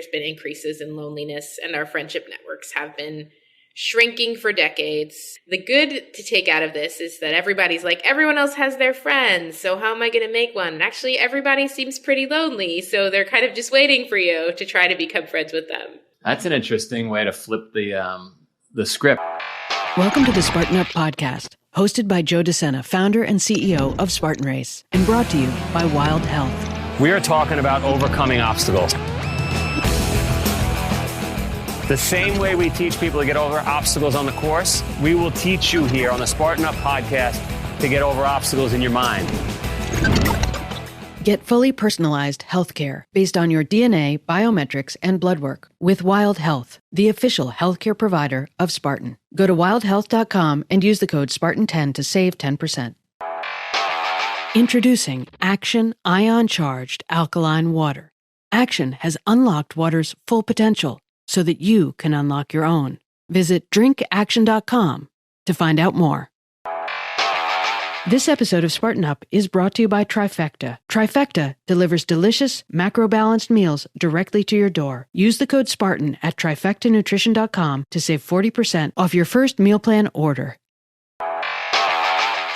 there's been increases in loneliness, and our friendship networks have been shrinking for decades. The good to take out of this is that everybody's like, everyone else has their friends, so how am I going to make one? And actually, everybody seems pretty lonely, so they're kind of just waiting for you to try to become friends with them. That's an interesting way to flip the script. Welcome to the Spartan Up podcast, hosted by Joe De Sena, founder and CEO of Spartan Race, and brought to you by Wild Health. We are talking about overcoming obstacles. The same way we teach people to get over obstacles on the course, we will teach you here on the Spartan Up podcast to get over obstacles in your mind. Get fully personalized healthcare based on your DNA, biometrics, and blood work with Wild Health, the official healthcare provider of Spartan. Go to wildhealth.com and use the code Spartan10 to save 10%. Introducing Action Ion Charged Alkaline Water. Action has unlocked water's full potential so that you can unlock your own. Visit drinkaction.com to find out more. This episode of Spartan Up is brought to you by Trifecta. Trifecta delivers delicious, macro-balanced meals directly to your door. Use the code Spartan at trifectanutrition.com to save 40% off your first meal plan order.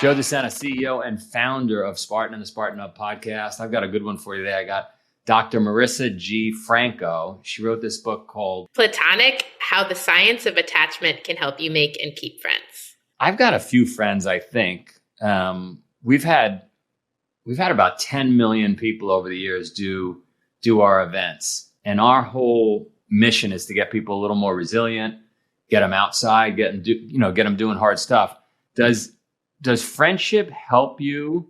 Joe De Sena, CEO and founder of Spartan and the Spartan Up podcast. I've got a good one for you today. I got Dr. Marisa G Franco. She wrote this book called Platonic: How the Science of Attachment Can Help You Make and Keep Friends. I've got a few friends, I think. We've had about 10 million people over the years do our events, and our whole mission is to get people a little more resilient, get them outside, get them doing hard stuff. Does friendship help you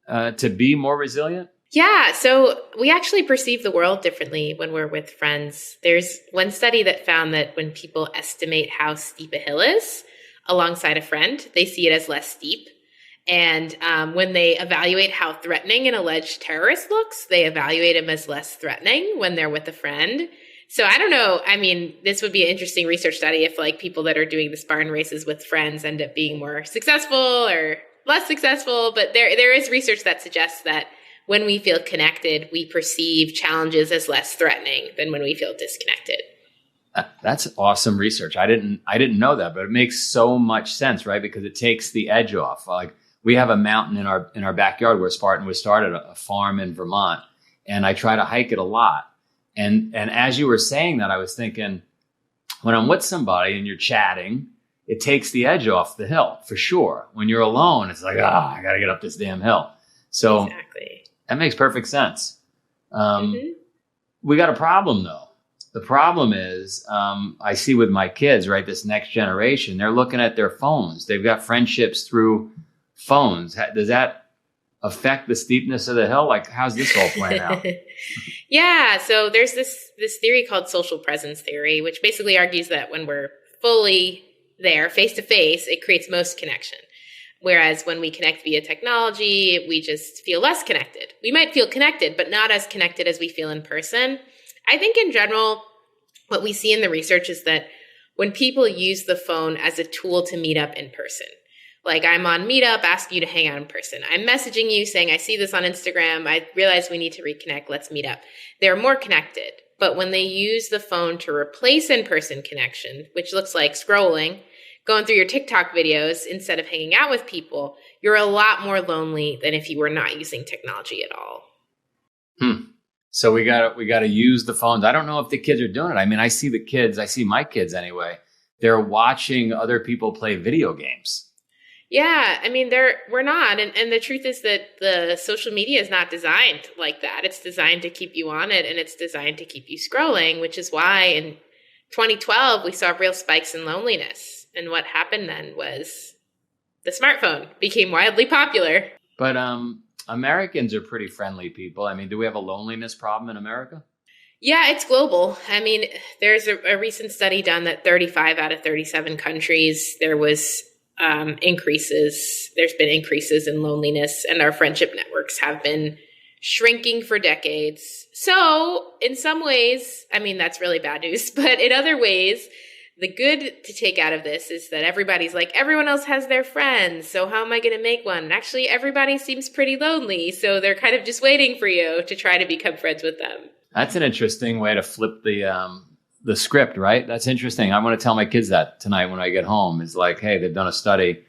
to be more resilient? Yeah, so we actually perceive the world differently when we're with friends. There's one study that found that when people estimate how steep a hill is alongside a friend, they see it as less steep. And when they evaluate how threatening an alleged terrorist looks, they evaluate him as less threatening when they're with a friend. So I don't know. I mean, this would be an interesting research study if like people that are doing the Spartan races with friends end up being more successful or less successful. But there is research that suggests that when we feel connected, we perceive challenges as less threatening than when we feel disconnected. That's awesome research. I didn't know that, but it makes so much sense, right? Because it takes the edge off. Like, we have a mountain in our backyard where Spartan was started, a farm in Vermont, and I try to hike it a lot. And as you were saying that, I was thinking, when I'm with somebody and you're chatting, it takes the edge off the hill for sure. When you're alone, it's like, I got to get up this damn hill. So exactly. That makes perfect sense. We got a problem though. The problem is, I see with my kids, right, this next generation, they're looking at their phones. They've got friendships through phones. Does that affect the steepness of the hill? Like, how's this all playing out? Yeah. So there's this theory called social presence theory, which basically argues that when we're fully there face to face, it creates most connection. Whereas when we connect via technology, we just feel less connected. We might feel connected, but not as connected as we feel in person. I think in general, what we see in the research is that when people use the phone as a tool to meet up in person, like I'm on Meetup asking you to hang out in person. I'm messaging you saying, I see this on Instagram. I realize we need to reconnect. Let's meet up. They're more connected. But when they use the phone to replace in-person connection, which looks like scrolling, going through your TikTok videos instead of hanging out with people, you're a lot more lonely than if you were not using technology at all. So we got to use the phones. I don't know if the kids are doing it. I mean, I see my kids anyway. They're watching other people play video games. Yeah, I mean, we're not. And the truth is that the social media is not designed like that. It's designed to keep you on it, and it's designed to keep you scrolling, which is why in 2012, we saw real spikes in loneliness. And what happened then was the smartphone became wildly popular. But Americans are pretty friendly people. I mean, do we have a loneliness problem in America? Yeah, it's global. I mean, there's a recent study done that 35 out of 37 countries, there was there's been increases in loneliness, and our friendship networks have been shrinking for decades. So in some ways, I mean, that's really bad news, but in other ways, the good to take out of this is that everybody's like, everyone else has their friends, so how am I going to make one? And actually, everybody seems pretty lonely, so they're kind of just waiting for you to try to become friends with them. That's an interesting way to flip the script, right? That's interesting. I want to tell my kids that tonight when I get home. Is like, hey, they've done a study.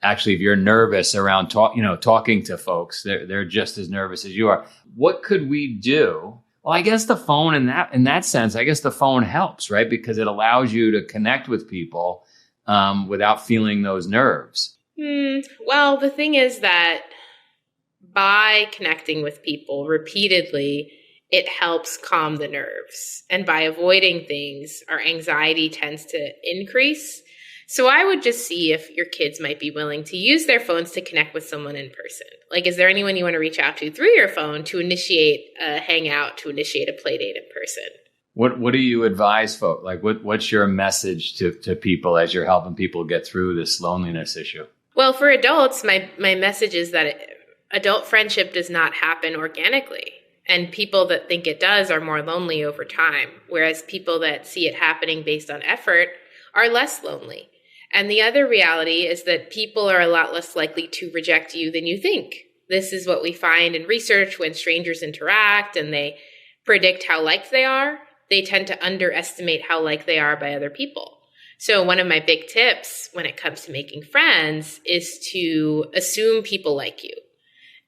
Actually, if you're nervous around talking to folks, they're just as nervous as you are. What could we do? Well, I guess the phone in that sense, I guess the phone helps, right? Because it allows you to connect with people without feeling those nerves. Well, the thing is that by connecting with people repeatedly, it helps calm the nerves. And by avoiding things, our anxiety tends to increase. So I would just see if your kids might be willing to use their phones to connect with someone in person. Like, is there anyone you want to reach out to through your phone to initiate a hangout, to initiate a play date in person? What do you advise folks? Like, what's your message to people as you're helping people get through this loneliness issue? Well, for adults, my message is that adult friendship does not happen organically. And people that think it does are more lonely over time, whereas people that see it happening based on effort are less lonely. And the other reality is that people are a lot less likely to reject you than you think. This is what we find in research when strangers interact and they predict how liked they are. They tend to underestimate how liked they are by other people. So one of my big tips when it comes to making friends is to assume people like you.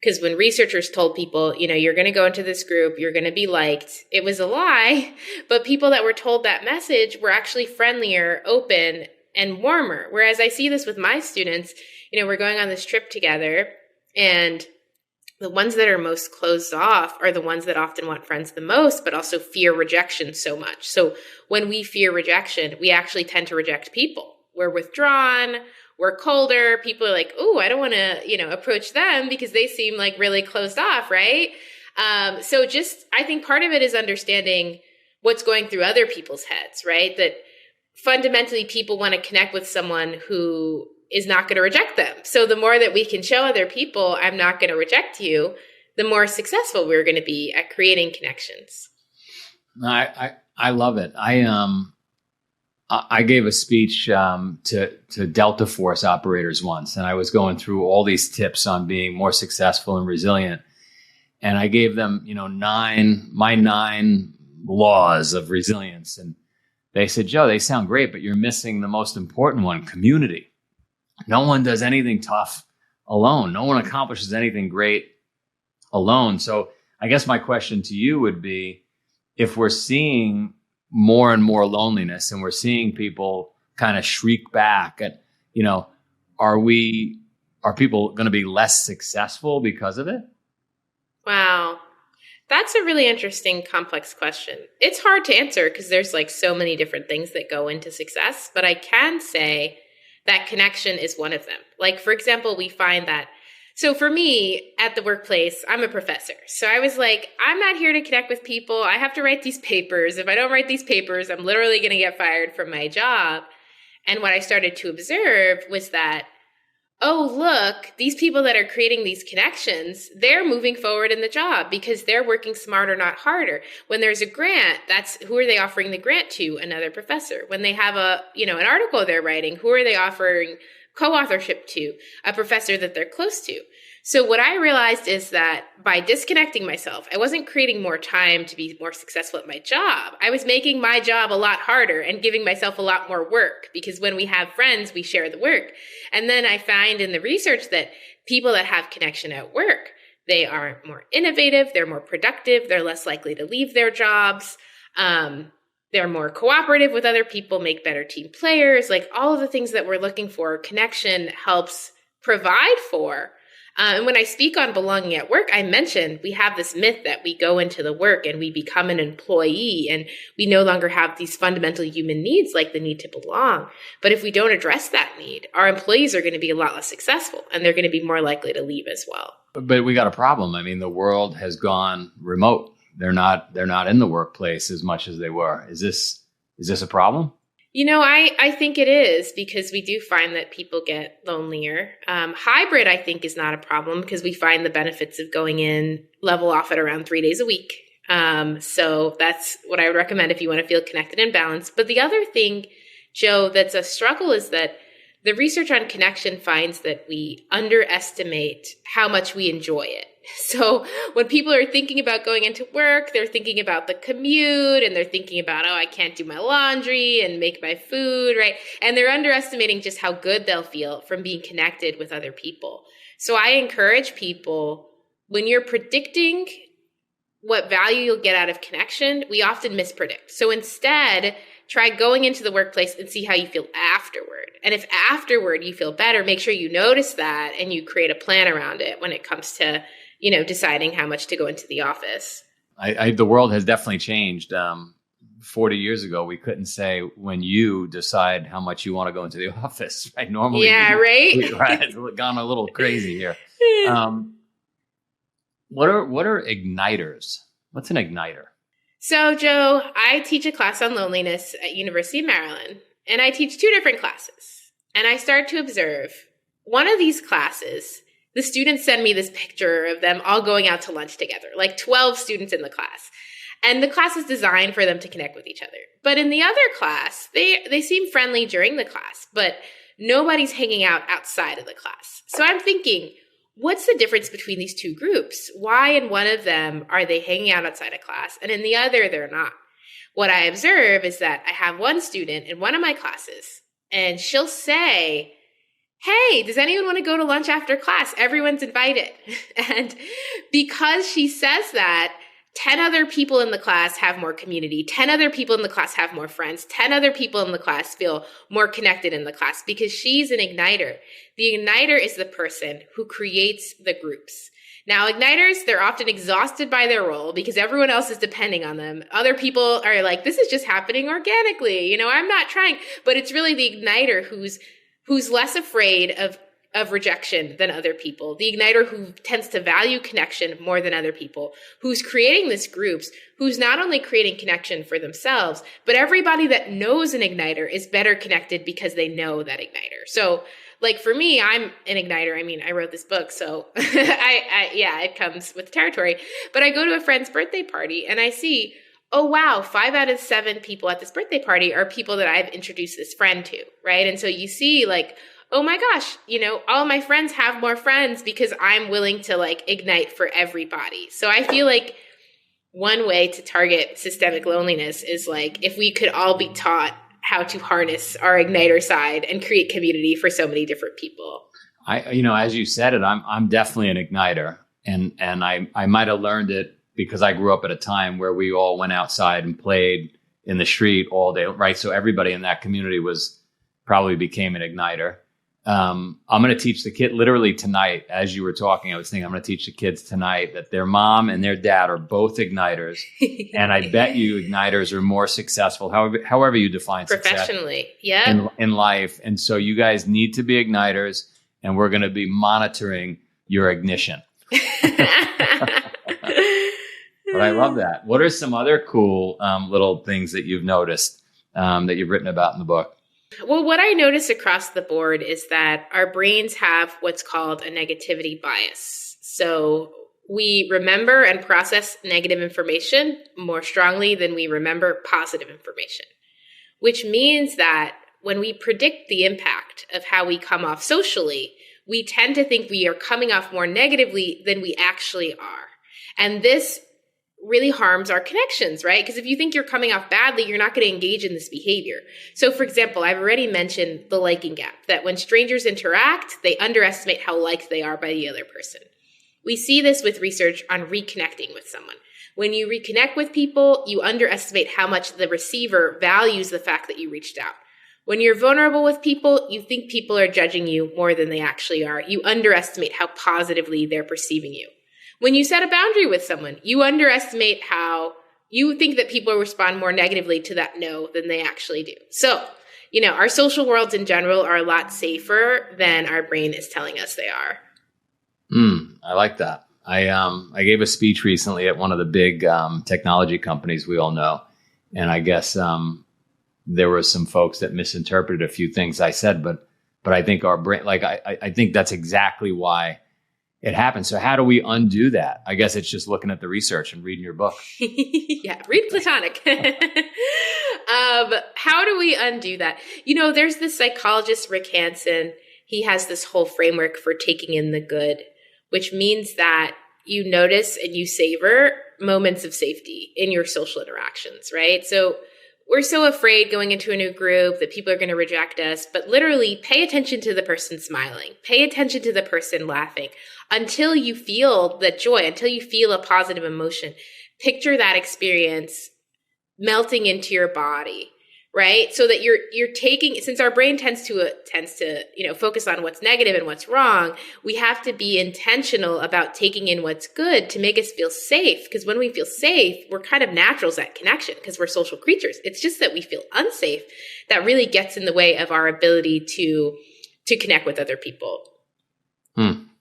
Because when researchers told people, you're going to go into this group, you're going to be liked, it was a lie. But people that were told that message were actually friendlier, open, and warmer. Whereas I see this with my students, we're going on this trip together, and the ones that are most closed off are the ones that often want friends the most, but also fear rejection so much. So when we fear rejection, we actually tend to reject people. We're withdrawn, we're colder. People are like, oh, I don't want to, approach them because they seem like really closed off, right? So I think part of it is understanding what's going through other people's heads, right? That fundamentally people want to connect with someone who is not going to reject them. So the more that we can show other people, I'm not going to reject you, the more successful we're going to be at creating connections. I love it. I gave a speech to Delta Force operators once, and I was going through all these tips on being more successful and resilient. And I gave them, 9 laws of resilience. And they said, Joe, they sound great, but you're missing the most important one, community. No one does anything tough alone. No one accomplishes anything great alone. So I guess my question to you would be, if we're seeing more and more loneliness and we're seeing people kind of shriek back at, are people going to be less successful because of it? Wow. That's a really interesting, complex question. It's hard to answer because there's so many different things that go into success, but I can say that connection is one of them. Like, for example, we find that, so for me at the workplace, I'm a professor. So I was like, I'm not here to connect with people. I have to write these papers. If I don't write these papers, I'm literally going to get fired from my job. And what I started to observe was that, oh, look, these people that are creating these connections, they're moving forward in the job because they're working smarter, not harder. When there's a grant, that's who are they offering the grant to? Another professor. When they have an article they're writing, who are they offering co-authorship to? A professor that they're close to. So what I realized is that by disconnecting myself, I wasn't creating more time to be more successful at my job. I was making my job a lot harder and giving myself a lot more work because when we have friends, we share the work. And then I find in the research that people that have connection at work, they are more innovative, they're more productive, they're less likely to leave their jobs, they're more cooperative with other people, make better team players, like all of the things that we're looking for, connection helps provide for. And when I speak on belonging at work, I mentioned we have this myth that we go into the work and we become an employee and we no longer have these fundamental human needs like the need to belong. But if we don't address that need, our employees are going to be a lot less successful and they're going to be more likely to leave as well. But we got a problem. I mean, the world has gone remote. They're not in the workplace as much as they were. Is this a problem? I think it is because we do find that people get lonelier. Hybrid, I think, is not a problem because we find the benefits of going in level off at around 3 days a week. So that's what I would recommend if you want to feel connected and balanced. But the other thing, Joe, that's a struggle is that the research on connection finds that we underestimate how much we enjoy it. So when people are thinking about going into work, they're thinking about the commute and they're thinking about, oh, I can't do my laundry and make my food, right? And they're underestimating just how good they'll feel from being connected with other people. So I encourage people, when you're predicting what value you'll get out of connection, we often mispredict. So instead, try going into the workplace and see how you feel afterward. And if afterward you feel better, make sure you notice that and you create a plan around it when it comes to, deciding how much to go into the office. The world has definitely changed. 40 years ago, we couldn't say when you decide how much you want to go into the office, right? Normally, It's gone a little crazy here. What are igniters? What's an igniter? So, Joe, I teach a class on loneliness at University of Maryland, and I teach 2 different classes. And I start to observe one of these classes, the students send me this picture of them all going out to lunch together, like 12 students in the class. And the class is designed for them to connect with each other. But in the other class, they seem friendly during the class, but nobody's hanging out outside of the class. So I'm thinking, what's the difference between these 2 groups? Why in one of them are they hanging out outside of class and in the other they're not? What I observe is that I have one student in one of my classes and she'll say, hey, does anyone want to go to lunch after class? Everyone's invited. And because she says that, 10 other people in the class have more community. 10 other people in the class have more friends. 10 other people in the class feel more connected in the class because she's an igniter. The igniter is the person who creates the groups. Now, igniters, they're often exhausted by their role because everyone else is depending on them. Other people are like, this is just happening organically. I'm not trying. But it's really the igniter who's less afraid of rejection than other people, the igniter who tends to value connection more than other people, who's creating these groups, who's not only creating connection for themselves, but everybody that knows an igniter is better connected because they know that igniter. So like for me, I'm an igniter. I mean, I wrote this book, so it comes with territory. But I go to a friend's birthday party and I see, oh, wow, 5 out of 7 people at this birthday party are people that I've introduced this friend to, right? And so you see like, oh my gosh, all my friends have more friends because I'm willing to like ignite for everybody. So I feel like one way to target systemic loneliness is like if we could all be taught how to harness our igniter side and create community for so many different people. As you said it, I'm definitely an igniter, and I might have learned it because I grew up at a time where we all went outside and played in the street all day, right? So everybody in that community probably became an igniter. I'm going to teach the kid literally tonight. As you were talking, I was thinking I'm going to teach the kids tonight that their mom and their dad are both igniters. And I bet you igniters are more successful, however you define professionally, success in life. And so you guys need to be igniters, and we're going to be monitoring your ignition. But I love that. What are some other cool little things that you've noticed that you've written about in the book? Well, what I notice across the board is that our brains have what's called a negativity bias. So we remember and process negative information more strongly than we remember positive information, which means that when we predict the impact of how we come off socially, we tend to think we are coming off more negatively than we actually are. And this really harms our connections, right? Because if you think you're coming off badly, you're not going to engage in this behavior. So for example, I've already mentioned the liking gap, that when strangers interact, they underestimate how liked they are by the other person. We see this with research on reconnecting with someone. When you reconnect with people, you underestimate how much the receiver values the fact that you reached out. When you're vulnerable with people, you think people are judging you more than they actually are. You underestimate how positively they're perceiving you. When you set a boundary with someone, you underestimate how you think that people respond more negatively to that no than they actually do. So, our social worlds in general are a lot safer than our brain is telling us they are. I like that. I gave a speech recently at one of the big technology companies we all know. And I guess there were some folks that misinterpreted a few things I said, but I think our brain, I think that's exactly why it happens. So how do we undo that? I guess it's just looking at the research and reading your book. Yeah, read Platonic. How do we undo that? There's this psychologist, Rick Hansen. He has this whole framework for taking in the good, which means that you notice and you savor moments of safety in your social interactions, right? So we're so afraid going into a new group that people are going to reject us, but literally pay attention to the person smiling, pay attention to the person laughing until you feel the joy, until you feel a positive emotion. Picture that experience melting into your body, right? So that you're taking, since our brain tends to focus on what's negative and what's wrong, we have to be intentional about taking in what's good to make us feel safe. Because when we feel safe, we're kind of naturals at connection because we're social creatures. It's just that we feel unsafe that really gets in the way of our ability to connect with other people.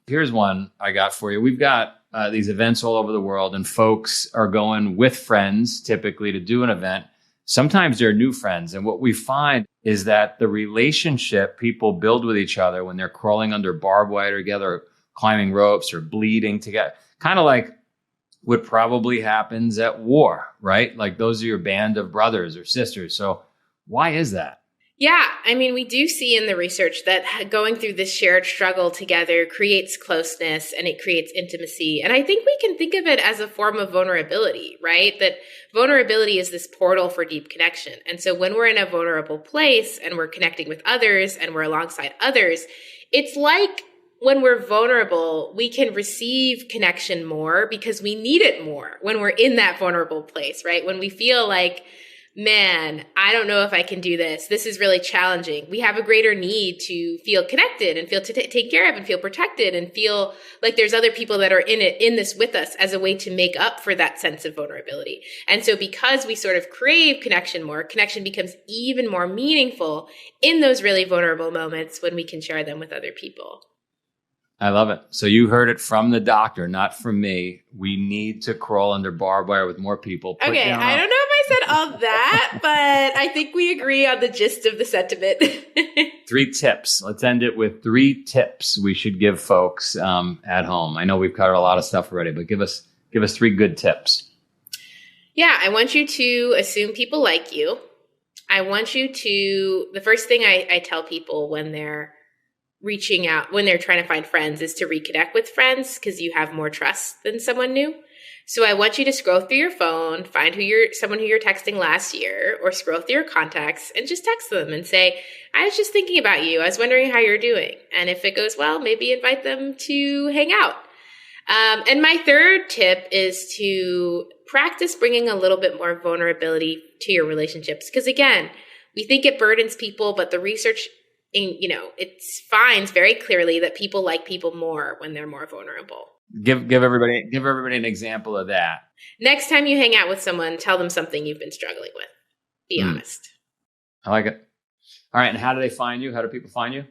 Here's one I got for you. We've got these events all over the world, and folks are going with friends typically to do an event. Sometimes they're new friends. And what we find is that the relationship people build with each other when they're crawling under barbed wire together, or climbing ropes, or bleeding together, kind of like what probably happens at war, right? Like those are your band of brothers or sisters. So why is that? Yeah, I mean, we do see in the research that going through this shared struggle together creates closeness and it creates intimacy. And I think we can think of it as a form of vulnerability, right? That vulnerability is this portal for deep connection. And so when we're in a vulnerable place and we're connecting with others and we're alongside others, it's like when we're vulnerable, we can receive connection more because we need it more when we're in that vulnerable place, right? When we feel like, man, I don't know if I can do this. This is really challenging. We have a greater need to feel connected and feel taken care of and feel protected and feel like there's other people that are in this with us as a way to make up for that sense of vulnerability. And so because we sort of crave connection more, connection becomes even more meaningful in those really vulnerable moments when we can share them with other people. I love it. So you heard it from the doctor, not from me. We need to crawl under barbed wire with more people. Okay, I don't know if I said all that, but I think we agree on the gist of the sentiment. 3 tips. Let's end it with 3 tips we should give folks at home. I know we've covered a lot of stuff already, but give us 3 good tips. Yeah, I want you to assume people like you. I want you to, the first thing I tell people when they're reaching out, when they're trying to find friends, is to reconnect with friends because you have more trust than someone new. So I want you to scroll through your phone, find someone who you're texting last year, or scroll through your contacts and just text them and say, I was just thinking about you. I was wondering how you're doing. And if it goes well, maybe invite them to hang out. And my third tip is to practice bringing a little bit more vulnerability to your relationships. Because again, we think it burdens people, but the research it finds very clearly that people like people more when they're more vulnerable. Give everybody an example of that. Next time you hang out with someone, tell them something you've been struggling with. Be honest. I like it. All right. And how do they find you? How do people find you?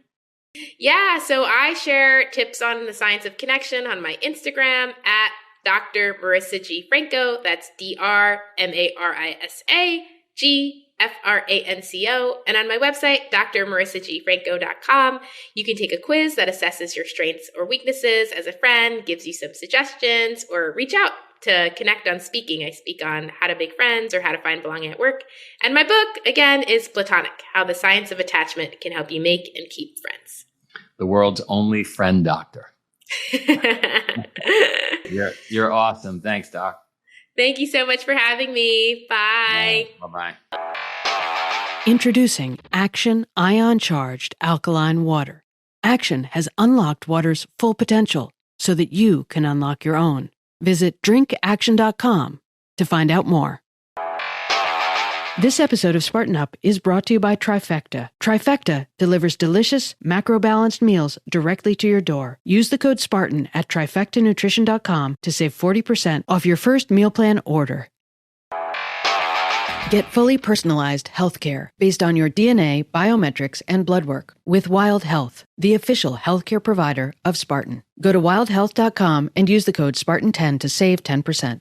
Yeah. So I share tips on the science of connection on my Instagram at Dr. Marisa G Franco. That's DrMarisa G Franco, and on my website, drmarisagfranco.com. You can take a quiz that assesses your strengths or weaknesses as a friend, gives you some suggestions, or reach out to connect on speaking. I speak on how to make friends or how to find belonging at work. And my book, again, is Platonic, How the Science of Attachment Can Help You Make and Keep Friends. The world's only friend doctor. You're awesome. Thanks, Doc. Thank you so much for having me. Bye. Bye-bye. Introducing Action Ion Charged Alkaline Water. Action has unlocked water's full potential so that you can unlock your own. Visit drinkaction.com to find out more. This episode of Spartan Up is brought to you by Trifecta. Trifecta delivers delicious, macro-balanced meals directly to your door. Use the code Spartan at trifectanutrition.com to save 40% off your first meal plan order. Get fully personalized healthcare based on your DNA, biometrics, and blood work with Wild Health, the official healthcare provider of Spartan. Go to wildhealth.com and use the code Spartan10 to save 10%.